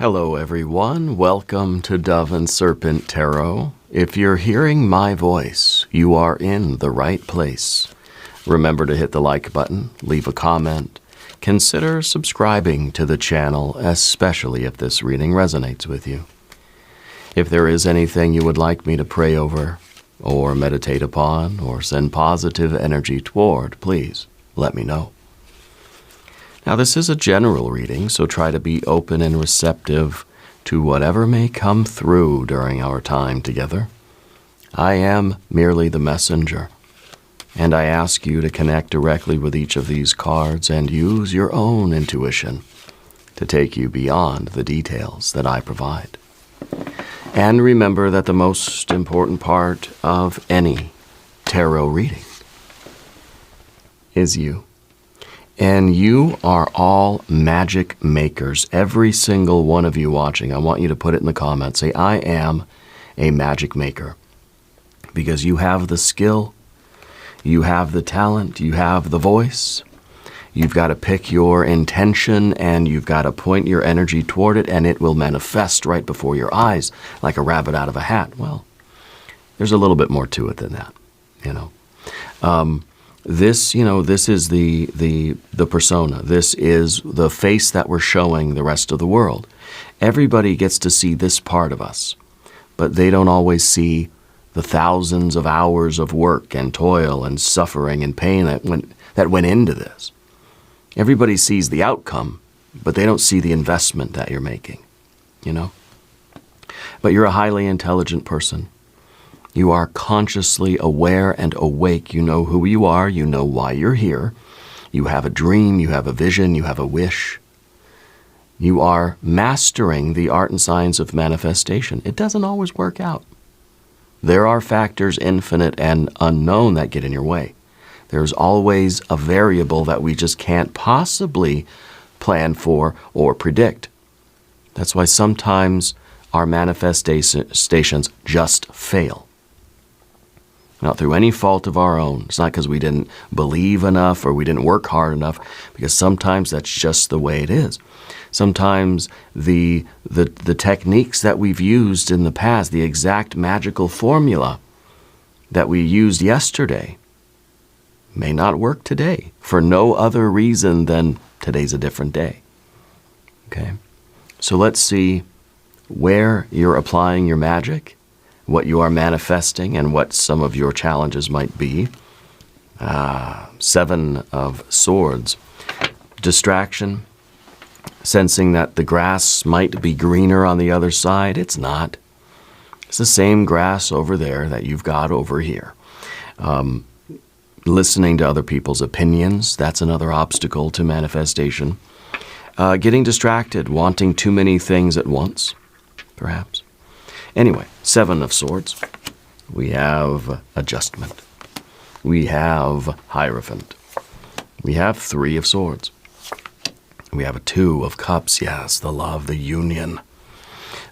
Hello everyone, welcome to Dove and Serpent Tarot. If you're hearing my voice, you are in the right place. Remember to hit the like button, leave a comment, consider subscribing to the channel, especially if this reading resonates with you. If there is anything you would like me to pray over, or meditate upon, or send positive energy toward, please let me know. Now, this is a general reading, so try to be open and receptive to whatever may come through during our time together. I am merely the messenger, and I ask you to connect directly with each of these cards and use your own intuition to take you beyond the details that I provide. And remember that the most important part of any tarot reading is you. And you are all magic makers. Every single one of you watching, I want you to put it in the comments. Say, I am a magic maker. Because you have the skill, you have the talent, you have the voice. You've got to pick your intention and you've got to point your energy toward it, and it will manifest right before your eyes like a rabbit out of a hat. Well, there's a little bit more to it than that, you know. This is the persona. This is the face that we're showing the rest of the world. Everybody gets to see this part of us, but they don't always see the thousands of hours of work and toil and suffering and pain that went into this. Everybody sees the outcome, but they don't see the investment that you're making, you know? But you're a highly intelligent person. You are consciously aware and awake. You know who you are. You know why you're here. You have a dream. You have a vision. You have a wish. You are mastering the art and science of manifestation. It doesn't always work out. There are factors infinite and unknown that get in your way. There's always a variable that we just can't possibly plan for or predict. That's why sometimes our manifestations just fail. Not through any fault of our own. It's not because we didn't believe enough or we didn't work hard enough, because sometimes that's just the way it is. Sometimes the techniques that we've used in the past, the exact magical formula that we used yesterday, may not work today for no other reason than today's a different day. Okay? So let's see where you're applying your magic, what you are manifesting, and what some of your challenges might be. 7 of Swords. Distraction. Sensing that the grass might be greener on the other side. It's not. It's the same grass over there that you've got over here. Listening to other people's opinions. That's another obstacle to manifestation. Getting distracted. Wanting too many things at once, perhaps. Anyway, 7 of Swords. We have Adjustment. We have Hierophant. We have 3 of Swords. We have a 2 of Cups. Yes, the love, the union.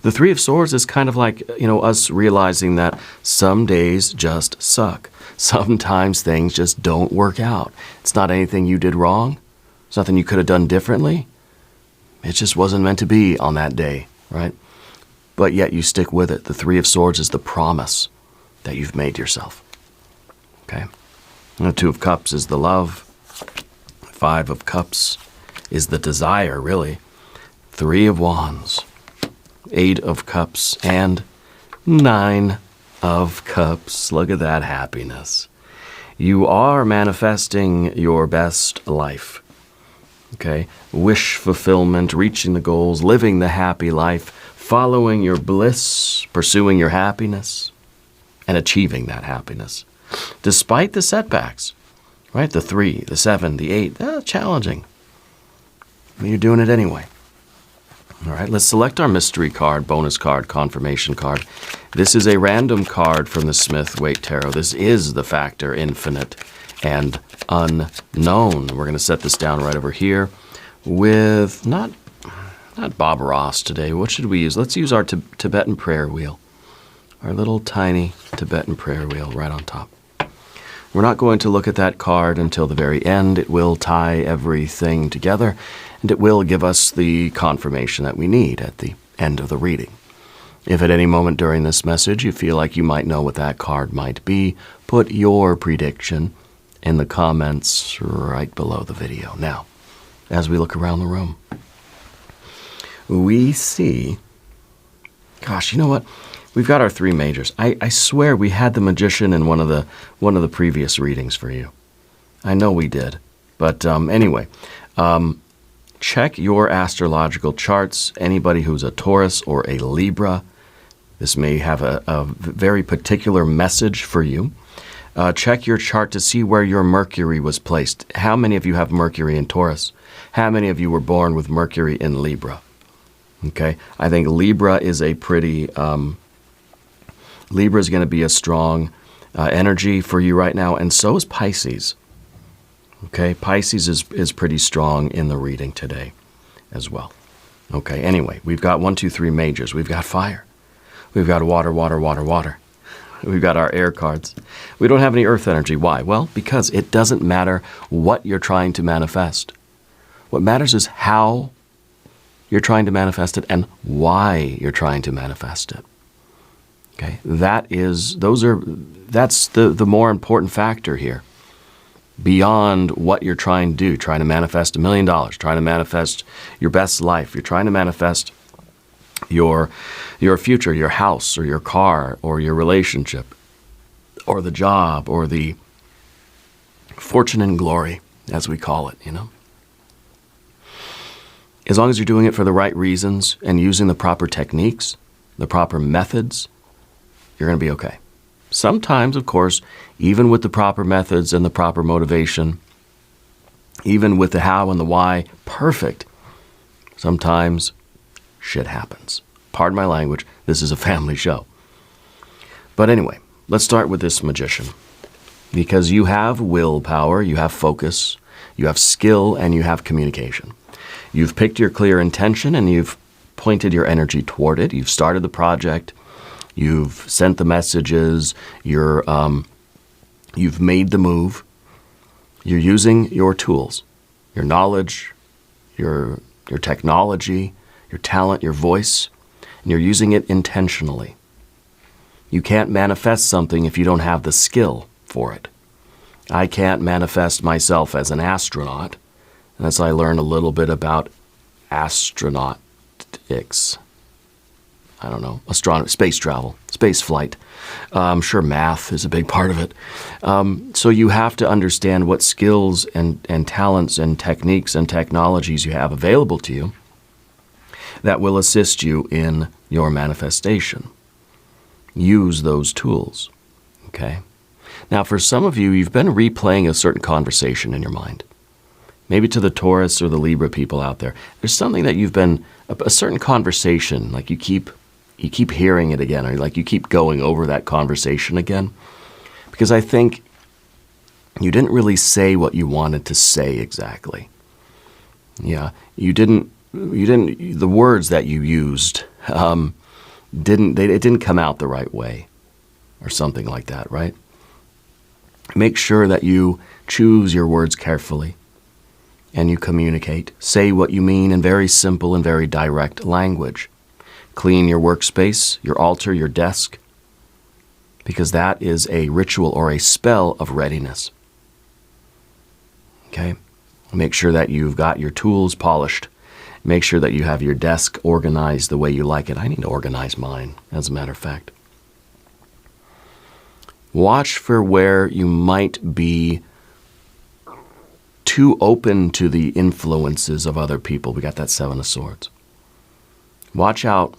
The 3 of Swords is kind of like, us realizing that some days just suck. Sometimes things just don't work out. It's not anything you did wrong. It's nothing you could have done differently. It just wasn't meant to be on that day, right? But yet you stick with it. The 3 of Swords is the promise that you've made yourself. Okay? And the 2 of Cups is the love. 5 of Cups is the desire, really. 3 of Wands. 8 of Cups. And 9 of Cups. Look at that happiness. You are manifesting your best life. Okay? Wish fulfillment, reaching the goals, living the happy life, following your bliss, pursuing your happiness, and achieving that happiness. Despite the setbacks, right? The 3, the 7, the 8, challenging. But you're doing it anyway. All right, let's select our mystery card, bonus card, confirmation card. This is a random card from the Smith-Waite Tarot. This is the factor infinite and unknown. We're going to set this down right over here with not Bob Ross today. What should we use? Let's use our Tibetan prayer wheel. Our little tiny Tibetan prayer wheel right on top. We're not going to look at that card until the very end. It will tie everything together, and it will give us the confirmation that we need at the end of the reading. If at any moment during this message you feel like you might know what that card might be, put your prediction in the comments right below the video. Now, as we look around the room, we see, gosh, you know what? We've got our three majors. I swear we had the Magician in one of the previous readings for you. I know we did. But anyway, check your astrological charts. Anybody who's a Taurus or a Libra, this may have a very particular message for you. Check your chart to see where your Mercury was placed. How many of you have Mercury in Taurus? How many of you were born with Mercury in Libra? Okay, I think Libra is a pretty, Libra is going to be a strong energy for you right now, and so is Pisces. Okay, Pisces is pretty strong in the reading today as well. Okay, anyway, we've got 1, 2, 3 majors. We've got fire. We've got water, water, water, water. We've got our air cards. We don't have any earth energy. Why? Well, because it doesn't matter what you're trying to manifest. What matters is how you're trying to manifest it and why you're trying to manifest it. Okay, that's the more important factor here. Beyond what you're trying to do, trying to manifest $1 million, trying to manifest your best life, you're trying to manifest your future, your house or your car or your relationship or the job or the fortune and glory, as we call it, you know. As long as you're doing it for the right reasons and using the proper techniques, the proper methods, you're going to be okay. Sometimes, of course, even with the proper methods and the proper motivation, even with the how and the why, perfect, sometimes shit happens. Pardon my language, this is a family show. But anyway, let's start with this Magician. Because you have willpower, you have focus, you have skill, and you have communication. You've picked your clear intention and you've pointed your energy toward it. You've started the project. You've sent the messages. You've made the move. You're using your tools, your knowledge, your technology, your talent, your voice, and you're using it intentionally. You can't manifest something if you don't have the skill for it. I can't manifest myself as an astronaut unless I learn a little bit about astronautics. I don't know, astronomy, space travel, space flight. I'm sure math is a big part of it. So you have to understand what skills and talents and techniques and technologies you have available to you that will assist you in your manifestation. Use those tools, okay? Now, for some of you, you've been replaying a certain conversation in your mind. Maybe to the Taurus or the Libra people out there, there's something that you've been, a certain conversation, like you keep hearing it again, or like you keep going over that conversation again. Because I think you didn't really say what you wanted to say exactly. Yeah, you didn't, the words that you used, it didn't come out the right way, or something like that, right? Make sure that you choose your words carefully and you communicate. Say what you mean in very simple and very direct language. Clean your workspace, your altar, your desk, because that is a ritual or a spell of readiness. Okay? Make sure that you've got your tools polished. Make sure that you have your desk organized the way you like it. I need to organize mine, as a matter of fact. Watch for where you might be too open to the influences of other people. We got that 7 of Swords. Watch out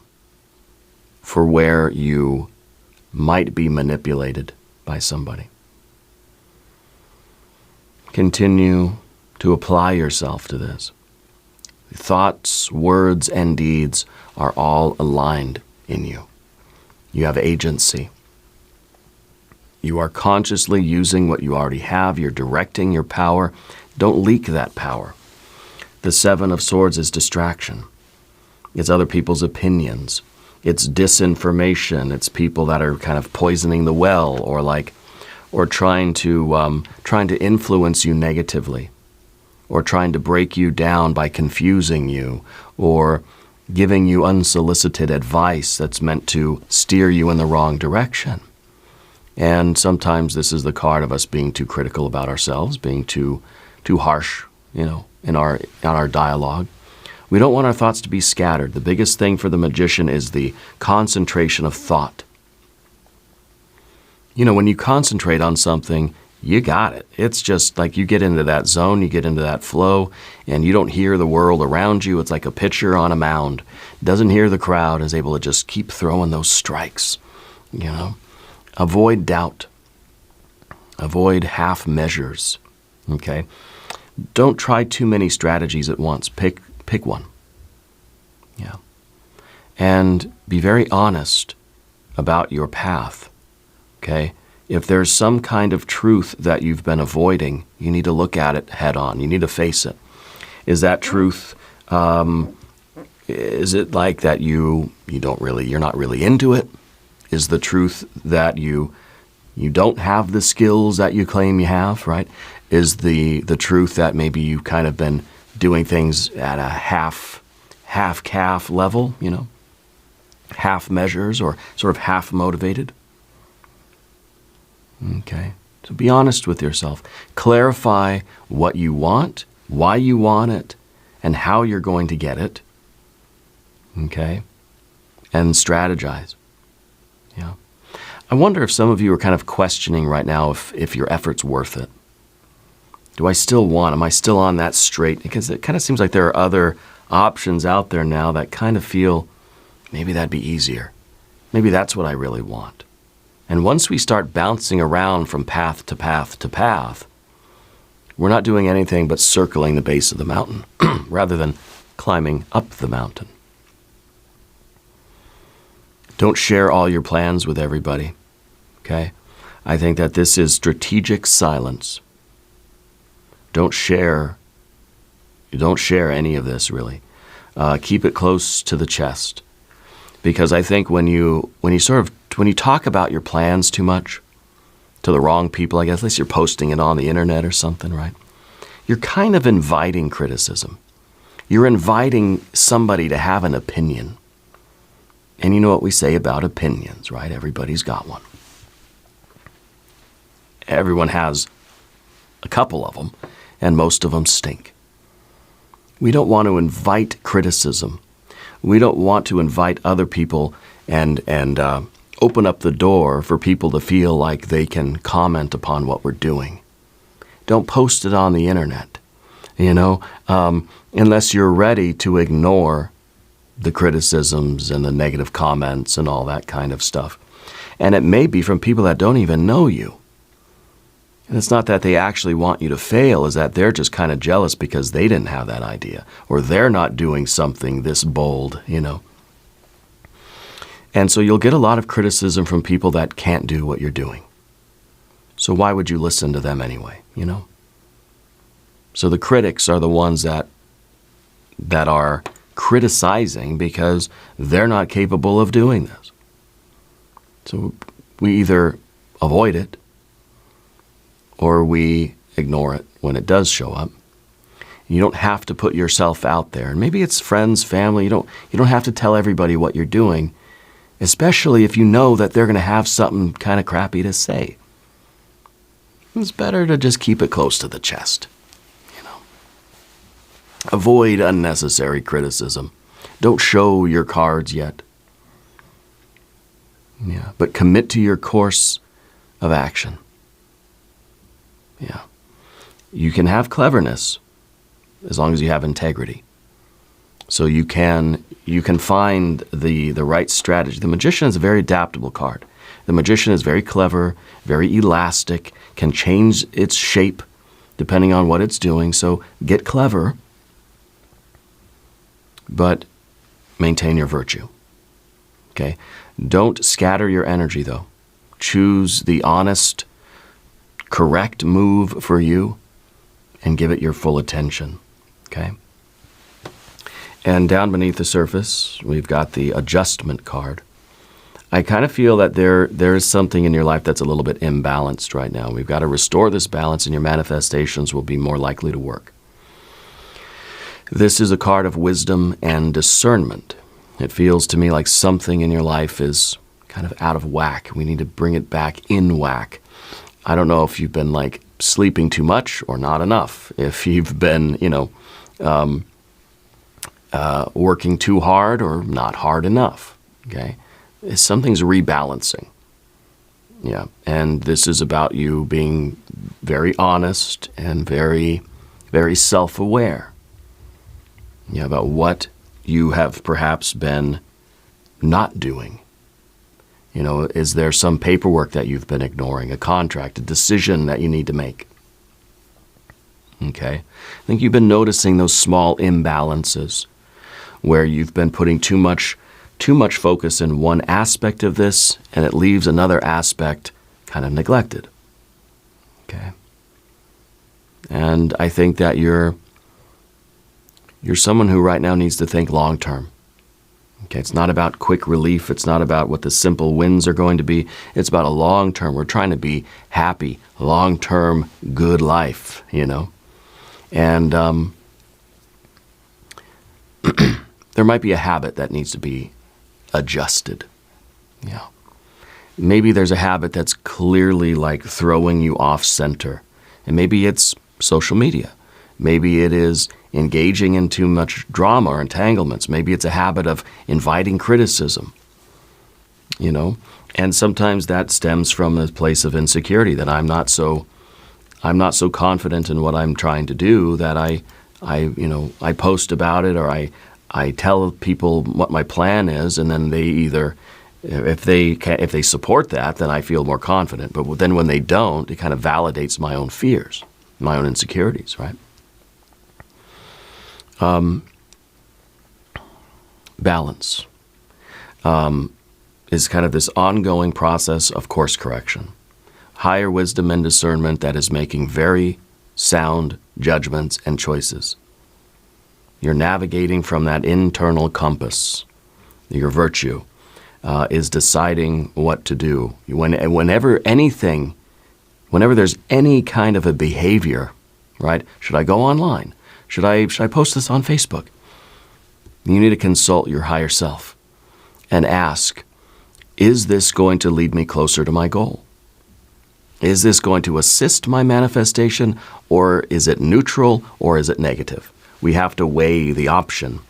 for where you might be manipulated by somebody. Continue to apply yourself to this. Thoughts, words, and deeds are all aligned in you. You have agency. You are consciously using what you already have. You're directing your power. Don't leak that power. The 7 of Swords is distraction. It's other people's opinions. It's disinformation. It's people that are kind of poisoning the well, or trying to influence you negatively, or trying to break you down by confusing you, or giving you unsolicited advice that's meant to steer you in the wrong direction. And sometimes this is the card of us being too critical about ourselves, being too harsh, in our dialogue. We don't want our thoughts to be scattered. The biggest thing for the magician is the concentration of thought. When you concentrate on something, you got it. It's just like you get into that zone, you get into that flow, and you don't hear the world around you. It's like a pitcher on a mound. Doesn't hear the crowd, is able to just keep throwing those strikes. Avoid doubt. Avoid half measures. Okay? Don't try too many strategies at once. Pick one. Yeah. And be very honest about your path. Okay? If there's some kind of truth that you've been avoiding, you need to look at it head on. You need to face it. Is that truth, is it like that you're not really into it? Is the truth that you don't have the skills that you claim you have, right? Is the truth that maybe you've kind of been doing things at a half-calf level, half measures or sort of half motivated? Okay, so be honest with yourself. Clarify what you want, why you want it, and how you're going to get it. Okay, and strategize. Yeah. I wonder if some of you are kind of questioning right now if your effort's worth it. Do I still want? Am I still on that straight? Because it kind of seems like there are other options out there now that kind of feel maybe that'd be easier. Maybe that's what I really want. And once we start bouncing around from path to path to path, we're not doing anything but circling the base of the mountain rather than climbing up the mountain. Don't share all your plans with everybody, okay? I think that this is strategic silence. Don't share any of this, really. Keep it close to the chest. Because I think when you talk about your plans too much to the wrong people, I guess, at least you're posting it on the internet or something, right? You're kind of inviting criticism. You're inviting somebody to have an opinion. And you know what we say about opinions, right? Everybody's got one. Everyone has a couple of them, and most of them stink. We don't want to invite criticism. We don't want to invite other people and open up the door for people to feel like they can comment upon what we're doing. Don't post it on the internet, unless you're ready to ignore the criticisms and the negative comments and all that kind of stuff. And it may be from people that don't even know you. And it's not that they actually want you to fail, is that they're just kind of jealous because they didn't have that idea, or they're not doing something this bold, And so you'll get a lot of criticism from people that can't do what you're doing. So why would you listen to them anyway, So the critics are the ones that are criticizing because they're not capable of doing this. So we either avoid it or we ignore it when it does show up. You don't have to put yourself out there. And maybe it's friends, family. You don't have to tell everybody what you're doing, especially if you know that they're going to have something kind of crappy to say. It's better to just keep it close to the chest. Avoid unnecessary criticism. Don't show your cards yet. Yeah, but commit to your course of action. Yeah. You can have cleverness as long as you have integrity. So you can find the right strategy. The Magician is a very adaptable card. The Magician is very clever, very elastic, can change its shape depending on what it's doing. So get clever, but maintain your virtue. Okay? Don't scatter your energy, though. Choose the honest, correct move for you and give it your full attention. Okay? And down beneath the surface, we've got the Adjustment card. I kind of feel that there is something in your life that's a little bit imbalanced right now. We've got to restore this balance, and your manifestations will be more likely to work. This is a card of wisdom and discernment. It feels to me like something in your life is kind of out of whack. We need to bring it back in whack. I don't know if you've been like sleeping too much or not enough. If you've been, working too hard or not hard enough. Okay, something's rebalancing. Yeah, and this is about you being very honest and very, very self-aware. Yeah, about what you have perhaps been not doing. Is there some paperwork that you've been ignoring, a contract, a decision that you need to make? Okay, I think you've been noticing those small imbalances where you've been putting too much focus in one aspect of this, and it leaves another aspect kind of neglected. Okay, and I think that you're someone who right now needs to think long term. Okay, it's not about quick relief. It's not about what the simple wins are going to be. It's about a long term. We're trying to be happy, long term, good life, And there might be a habit that needs to be adjusted. Yeah. Maybe there's a habit that's clearly like throwing you off center. And maybe it's social media. Maybe it is engaging in too much drama or entanglements. Maybe it's a habit of inviting criticism, and sometimes that stems from a place of insecurity that I'm not so confident in what I'm trying to do that I post about it, or I tell people what my plan is, and then they either, if they support that, then I feel more confident. But then when they don't, it kind of validates my own fears, my own insecurities, right? Balance is kind of this ongoing process of course correction. Higher wisdom and discernment that is making very sound judgments and choices. You're navigating from that internal compass. Your virtue is deciding what to do. Whenever there's any kind of a behavior, right? Should I go online? Should I post this on Facebook? You need to consult your higher self and ask, is this going to lead me closer to my goal? Is this going to assist my manifestation, or is it neutral, or is it negative? We have to weigh the option.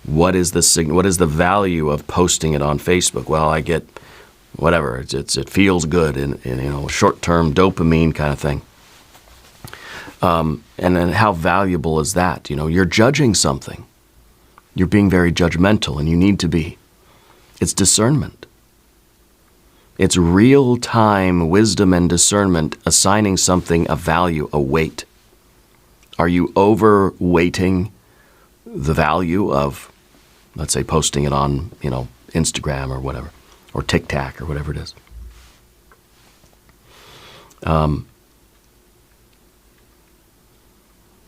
What is the value of posting it on Facebook? Well, I get whatever. It feels good in short-term dopamine kind of thing. And then how valuable is that? You're judging something. You're being very judgmental, and you need to be. It's discernment. It's real-time wisdom and discernment assigning something a value, a weight. Are you overweighting the value of, let's say, posting it on, Instagram or whatever, or TikTok or whatever it is?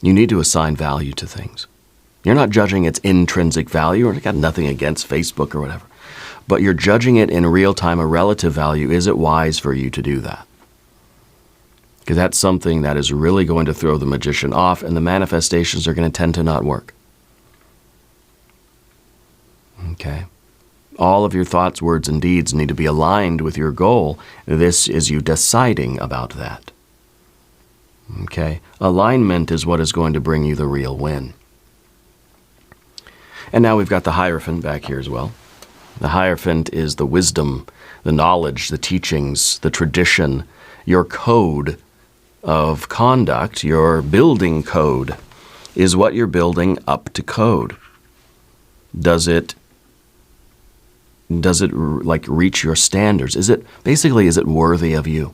You need to assign value to things. You're not judging its intrinsic value, or you got nothing against Facebook or whatever, but you're judging it in real time, a relative value. Is it wise for you to do that? Because that's something that is really going to throw the magician off, and the manifestations are going to tend to not work. Okay. All of your thoughts, words, and deeds need to be aligned with your goal. This is you deciding about that. Okay. Alignment is what is going to bring you the real win. And now we've got the Hierophant back here as well. The Hierophant is the wisdom, the knowledge, the teachings, the tradition, your code of conduct, your building code is what you're building up to code. Does it like reach your standards? Is it worthy of you?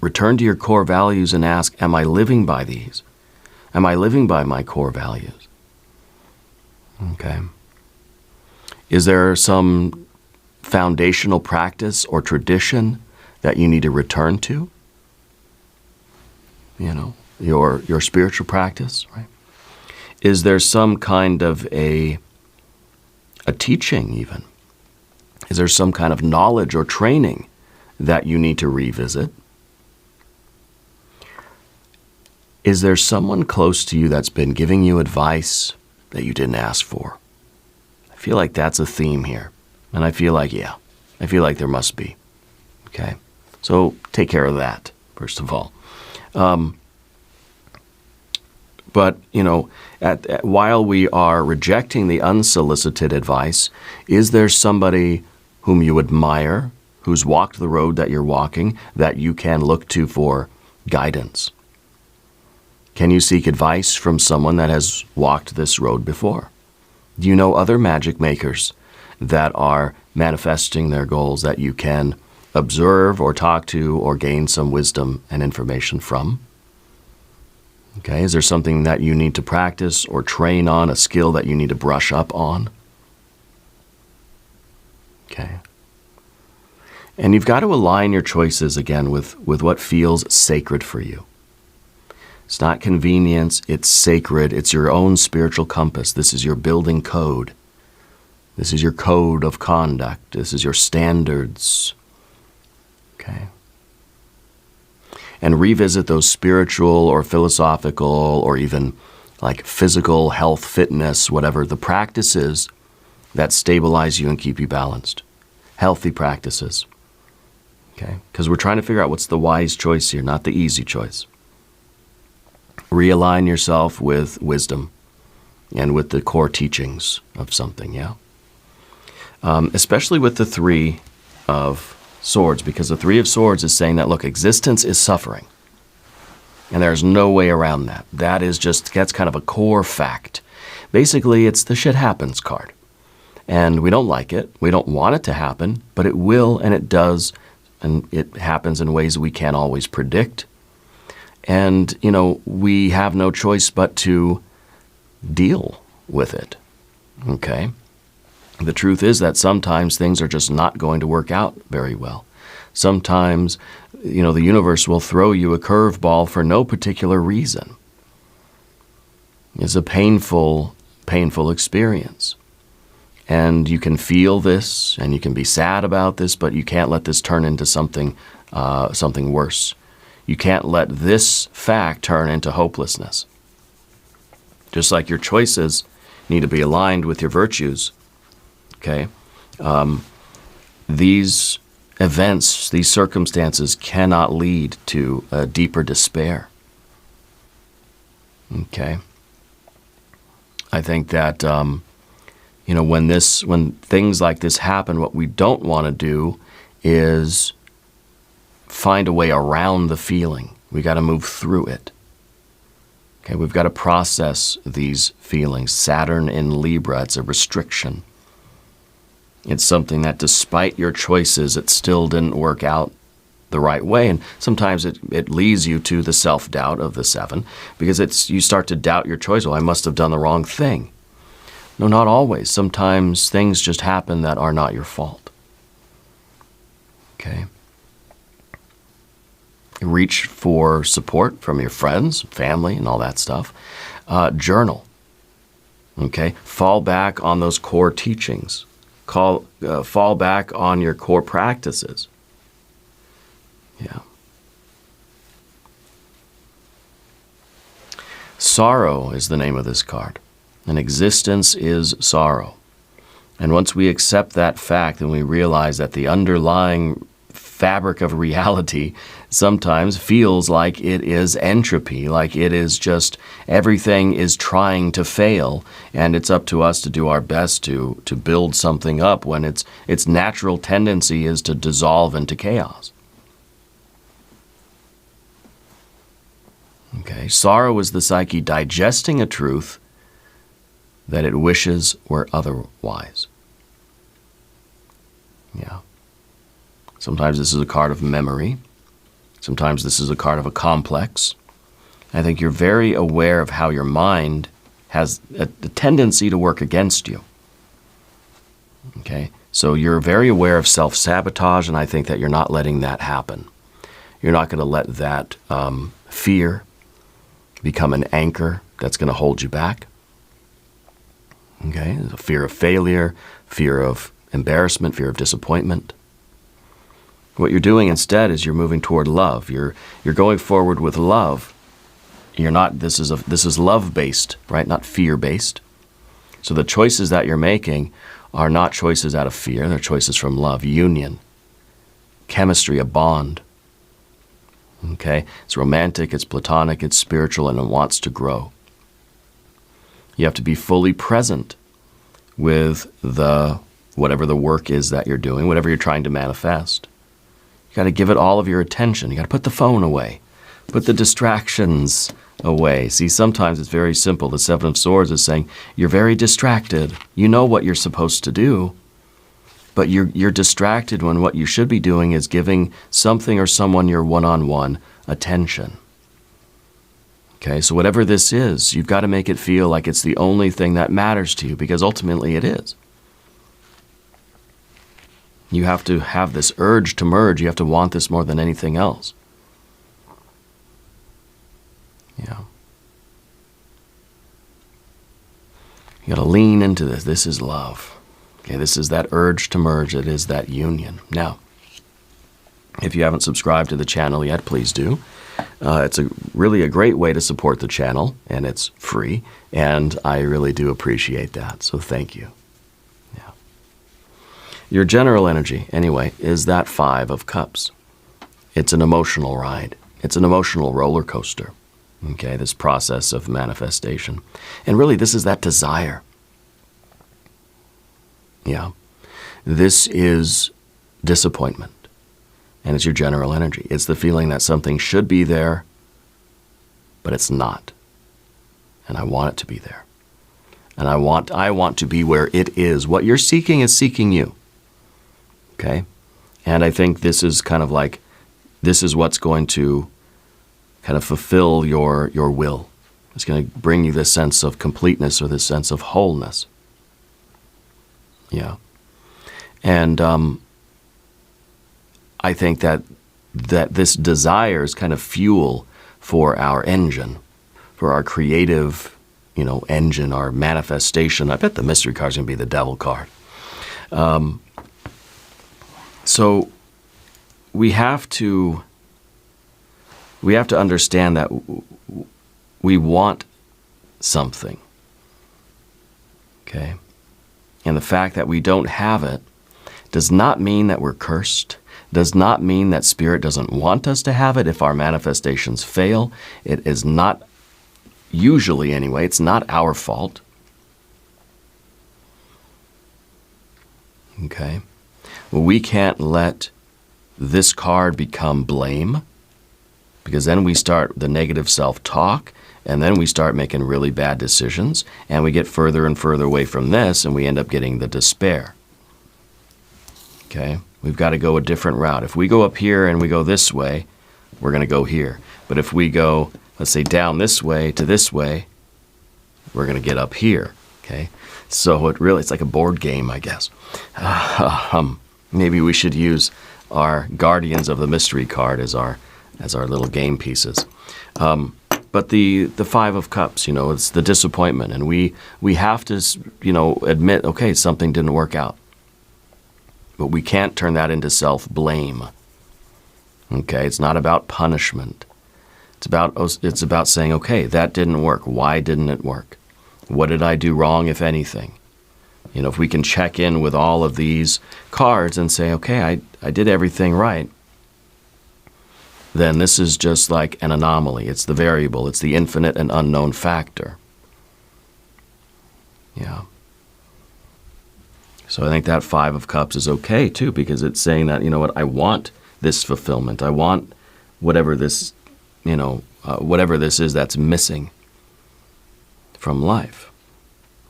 Return to your core values and ask, am I living by these? Am I living by my core values? Okay. Is there some foundational practice or tradition that you need to return to? Your spiritual practice, right? Is there some kind of a teaching even? Is there some kind of knowledge or training that you need to revisit? Is there someone close to you that's been giving you advice that you didn't ask for. I feel like that's a theme here. And I feel like, yeah, I feel like there must be. Okay? So take care of that, first of all. But, you know, while we are rejecting the unsolicited advice, is there somebody whom you admire, who's walked the road that you're walking, that you can look to for guidance? Can you seek advice from someone that has walked this road before? Do you know other magic makers that are manifesting their goals that you can observe or talk to or gain some wisdom and information from? Okay, is there something that you need to practice or train on, a skill that you need to brush up on? Okay. And you've got to align your choices again with what feels sacred for you. It's not convenience, it's sacred, it's your own spiritual compass. This is your building code. This is your code of conduct. This is your standards. Okay. And revisit those spiritual or philosophical or even like physical health, fitness, whatever, the practices that stabilize you and keep you balanced. Healthy practices. Okay? Because we're trying to figure out what's the wise choice here, not the easy choice. Realign yourself with wisdom and with the core teachings of something, yeah? Especially with the Three of Swords, because the Three of Swords is saying that, look, existence is suffering. And there's no way around that. That's kind of a core fact. Basically, it's the shit happens card. And we don't like it. We don't want it to happen, but it will and it does. And it happens in ways we can't always predict. And, you know, we have no choice but to deal with it. Okay? The truth is that sometimes things are just not going to work out very well. Sometimes, you know, the universe will throw you a curveball for no particular reason. It's a painful, painful experience. And you can feel this, and you can be sad about this, but you can't let this turn into something worse. You can't let this fact turn into hopelessness. Just like your choices need to be aligned with your virtues. Okay? These events, these circumstances cannot lead to a deeper despair. Okay? I think that, you know, when things like this happen, what we don't want to do is find a way around the feeling. We got to move through it. Okay, we've got to process these feelings. Saturn in Libra, it's a restriction. It's something that despite your choices, it still didn't work out the right way. And sometimes it leads you to the self-doubt of the Seven, because you start to doubt your choice. Well, I must have done the wrong thing. No, not always. Sometimes things just happen that are not your fault. Okay? Reach for support from your friends, family, and all that stuff. Journal. Okay? Fall back on those core teachings. Fall back on your core practices. Yeah. Sorrow is the name of this card. And existence is sorrow. And once we accept that fact and we realize that the underlying fabric of reality sometimes feels like it is entropy, like it is just everything is trying to fail, and it's up to us to do our best to build something up when its natural tendency is to dissolve into chaos. Okay, sorrow is the psyche digesting a truth that it wishes were otherwise. Yeah. Sometimes this is a card of memory. Sometimes this is a card of a complex. I think you're very aware of how your mind has a tendency to work against you. Okay? So you're very aware of self-sabotage, and I think that you're not letting that happen. You're not going to let that fear become an anchor that's going to hold you back. Okay? A fear of failure, fear of embarrassment, fear of disappointment. What you're doing instead is you're moving toward love. You're going forward with love. You're not. This is love-based, right? Not fear-based. So the choices that you're making are not choices out of fear. They're choices from love, union, chemistry, a bond. Okay? It's romantic, it's platonic, it's spiritual, and it wants to grow. You have to be fully present with whatever the work is that you're doing, whatever you're trying to manifest. You got to give it all of your attention. You got to put the phone away. Put the distractions away. See, sometimes it's very simple. The Seven of Swords is saying, you're very distracted. You know what you're supposed to do, but you're distracted when what you should be doing is giving something or someone your one-on-one attention. Okay, so whatever this is, you've got to make it feel like it's the only thing that matters to you, because ultimately it is. You have to have this urge to merge. You have to want this more than anything else. Yeah. You got to lean into this. This is love. Okay, this is that urge to merge. It is that union. Now, if you haven't subscribed to the channel yet, please do. It's really a great way to support the channel, and it's free, and I really do appreciate that, so thank you. Yeah. Your general energy, anyway, is that Five of Cups. It's an emotional ride. It's an emotional roller coaster, okay, this process of manifestation. And really, this is that desire. Yeah. This is disappointment. And it's your general energy. It's the feeling that something should be there, but it's not. And I want it to be there. And I want to be where it is. What you're seeking is seeking you. Okay? And I think this is kind of like, this is what's going to kind of fulfill your will. It's going to bring you this sense of completeness or this sense of wholeness. Yeah. And I think that this desire is kind of fuel for our engine, for our creative, engine, our manifestation. I bet the mystery card is going to be the Devil card. So we have to understand that we want something. Okay? And the fact that we don't have it does not mean that we're cursed. Does not mean that Spirit doesn't want us to have it if our manifestations fail. It is not, usually anyway, it's not our fault. Okay? Well, we can't let this card become blame, because then we start the negative self-talk, and then we start making really bad decisions, and we get further and further away from this, and we end up getting the despair. Okay? We've got to go a different route. If we go up here and we go this way, we're going to go here. But if we go, let's say, down this way to this way, we're going to get up here. Okay? So it's like a board game, I guess. Maybe we should use our Guardians of the Mystery card as our little game pieces. But the Five of Cups, it's the disappointment. And we have to, admit, okay, something didn't work out. But we can't turn that into self-blame. Okay, it's not about punishment. It's about saying, okay, that didn't work. Why didn't it work? What did I do wrong, if anything? If we can check in with all of these cards and say, okay, I did everything right, then this is just like an anomaly. It's the variable. It's the infinite and unknown factor. Yeah. So I think that Five of Cups is okay, too, because it's saying that, I want this fulfillment. I want whatever this, whatever this is that's missing from life.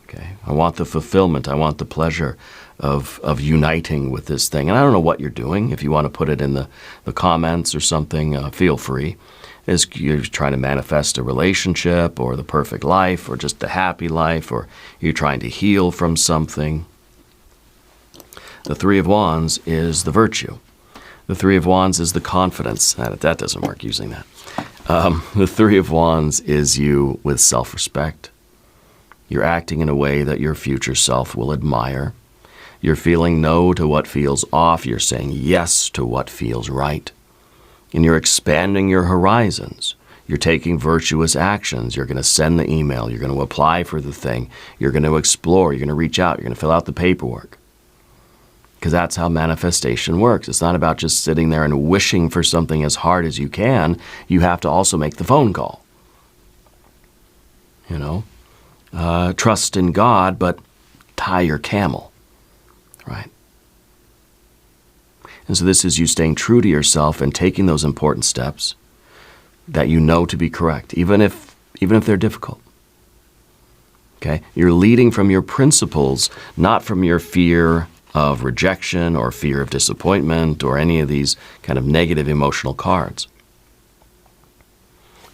Okay? I want the fulfillment. I want the pleasure of uniting with this thing. And I don't know what you're doing. If you want to put it in the comments or something, feel free. Is you're trying to manifest a relationship or the perfect life or just a happy life, or you're trying to heal from something. The Three of Wands is the virtue. The Three of Wands is the confidence. That doesn't work using that. The Three of Wands is you with self-respect. You're acting in a way that your future self will admire. You're feeling no to what feels off. You're saying yes to what feels right. And you're expanding your horizons. You're taking virtuous actions. You're going to send the email. You're going to apply for the thing. You're going to explore. You're going to reach out. You're going to fill out the paperwork. Because that's how manifestation works. It's not about just sitting there and wishing for something as hard as you can. You have to also make the phone call. You know, trust in God, but tie your camel, right? And so this is you staying true to yourself and taking those important steps that you know to be correct, even if they're difficult. Okay? You're leading from your principles, not from your fear of rejection or fear of disappointment or any of these kind of negative emotional cards.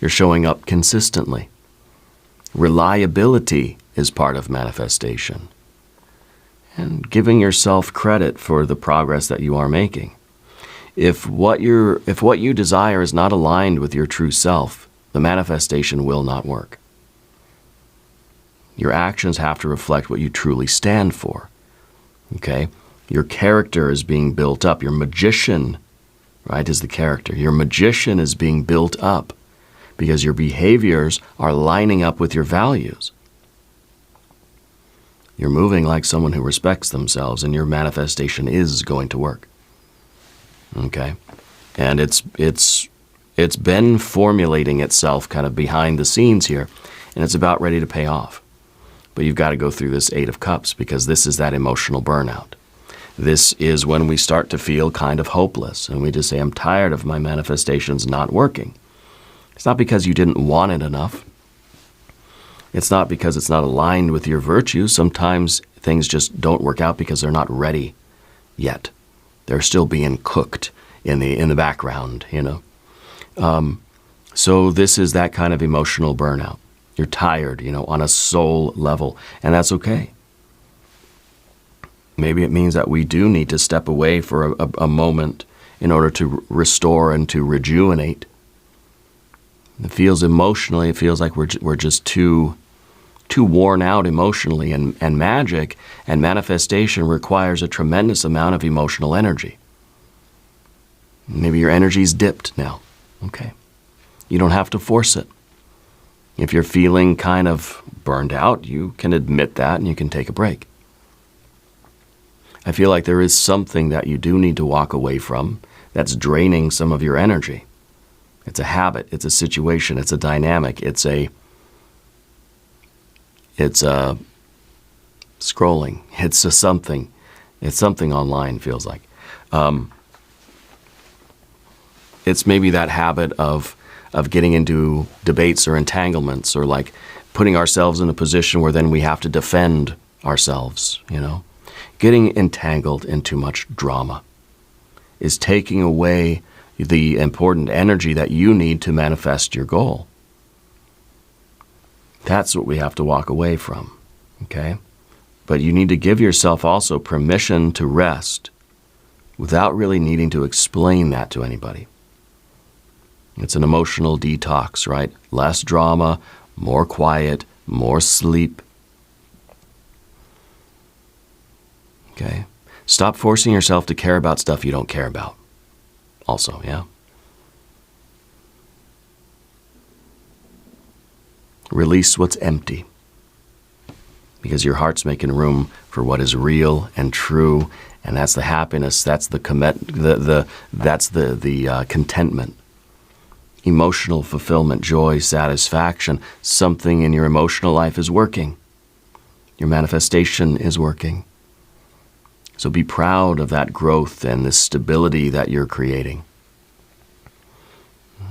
You're showing up consistently. Reliability is part of manifestation. And giving yourself credit for the progress that you are making. If what you desire is not aligned with your true self, the manifestation will not work. Your actions have to reflect what you truly stand for. Okay? Your character is being built up. Your magician, right, is the character. Your magician is being built up because your behaviors are lining up with your values. You're moving like someone who respects themselves, and your manifestation is going to work. Okay? And it's been formulating itself kind of behind the scenes here, and it's about ready to pay off. But you've got to go through this Eight of Cups, because this is that emotional burnout. This is when we start to feel kind of hopeless, and we just say, I'm tired of my manifestations not working. It's not because you didn't want it enough. It's not because it's not aligned with your virtues. Sometimes things just don't work out because they're not ready yet. They're still being cooked in the background, you know. So this is that kind of emotional burnout. You're tired, you know, on a soul level, and that's okay. Maybe it means that we do need to step away for a moment in order to restore and to rejuvenate. It feels emotionally, it feels like we're just too worn out emotionally, and magic and manifestation requires a tremendous amount of emotional energy. Maybe your energy's dipped now. Okay. You don't have to force it. If you're feeling kind of burned out, you can admit that and you can take a break. I feel like there is something that you do need to walk away from that's draining some of your energy. It's a habit, it's a situation, it's a dynamic, it's a scrolling, it's a something. It's something online, feels like. It's maybe that habit of getting into debates or entanglements, or like putting ourselves in a position where then we have to defend ourselves, you know. Getting entangled in too much drama is taking away the important energy that you need to manifest your goal. That's what we have to walk away from, okay? But you need to give yourself also permission to rest without really needing to explain that to anybody. It's an emotional detox, right? Less drama, more quiet, more sleep. Okay? Stop forcing yourself to care about stuff you don't care about. Also, yeah? Release what's empty, because your heart's making room for what is real and true, and that's the happiness, that's the contentment, emotional fulfillment, joy, satisfaction. Something in your emotional life is working. Your manifestation is working. So be proud of that growth and the stability that you're creating.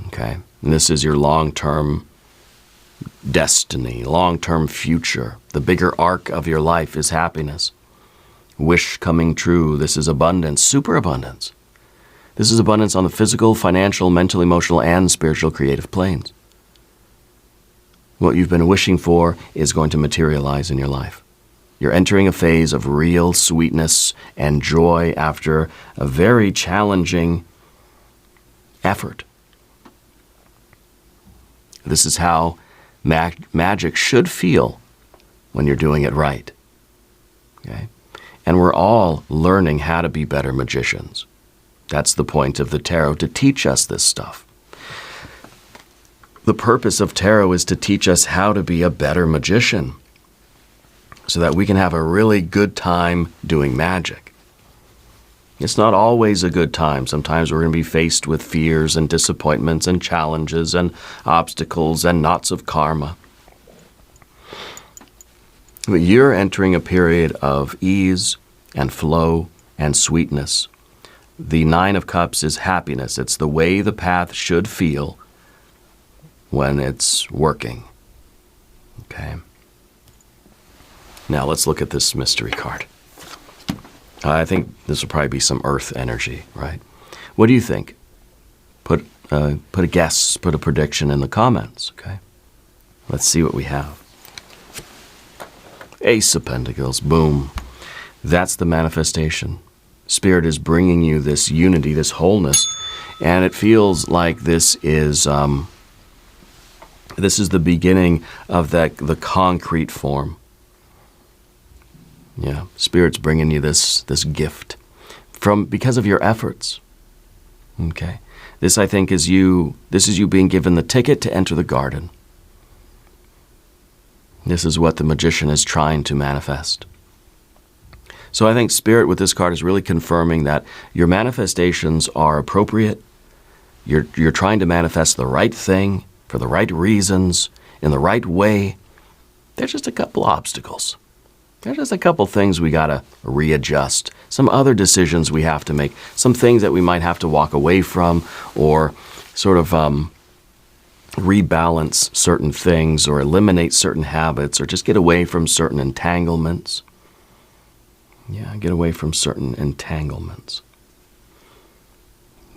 Okay? And this is your long-term destiny, long-term future. The bigger arc of your life is happiness. Wish coming true. This is abundance, superabundance. This is abundance on the physical, financial, mental, emotional, and spiritual creative planes. What you've been wishing for is going to materialize in your life. You're entering a phase of real sweetness and joy after a very challenging effort. This is how magic should feel when you're doing it right. Okay? And we're all learning how to be better magicians. That's the point of the tarot, to teach us this stuff. The purpose of tarot is to teach us how to be a better magician so that we can have a really good time doing magic. It's not always a good time. Sometimes we're going to be faced with fears and disappointments and challenges and obstacles and knots of karma. But you're entering a period of ease and flow and sweetness. The Nine of Cups is happiness. It's the way the path should feel when it's working. Okay. Now let's look at this mystery card. I think this will probably be some earth energy, right? What do you think? Put a guess, put a prediction in the comments, okay? Let's see what we have. Ace of Pentacles, boom. That's the manifestation. Spirit is bringing you this unity, this wholeness, and it feels like this is the beginning of the concrete form. Yeah, Spirit's bringing you this gift because of your efforts. Okay, this I think is you. This is you being given the ticket to enter the garden. This is what the magician is trying to manifest. So I think Spirit with this card is really confirming that your manifestations are appropriate. You're trying to manifest the right thing for the right reasons in the right way. There's just a couple obstacles. There's just a couple things we got to readjust. Some other decisions we have to make. Some things that we might have to walk away from or sort of rebalance certain things or eliminate certain habits or just get away from certain entanglements. Yeah, get away from certain entanglements.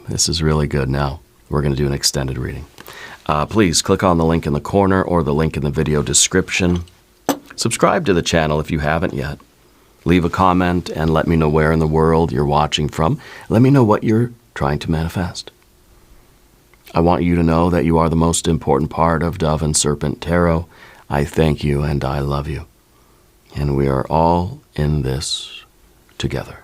This is really good. Now, we're going to do an extended reading. Please click on the link in the corner or the link in the video description. Subscribe to the channel if you haven't yet. Leave a comment and let me know where in the world you're watching from. Let me know what you're trying to manifest. I want you to know that you are the most important part of Dove and Serpent Tarot. I thank you and I love you. And we are all in this together.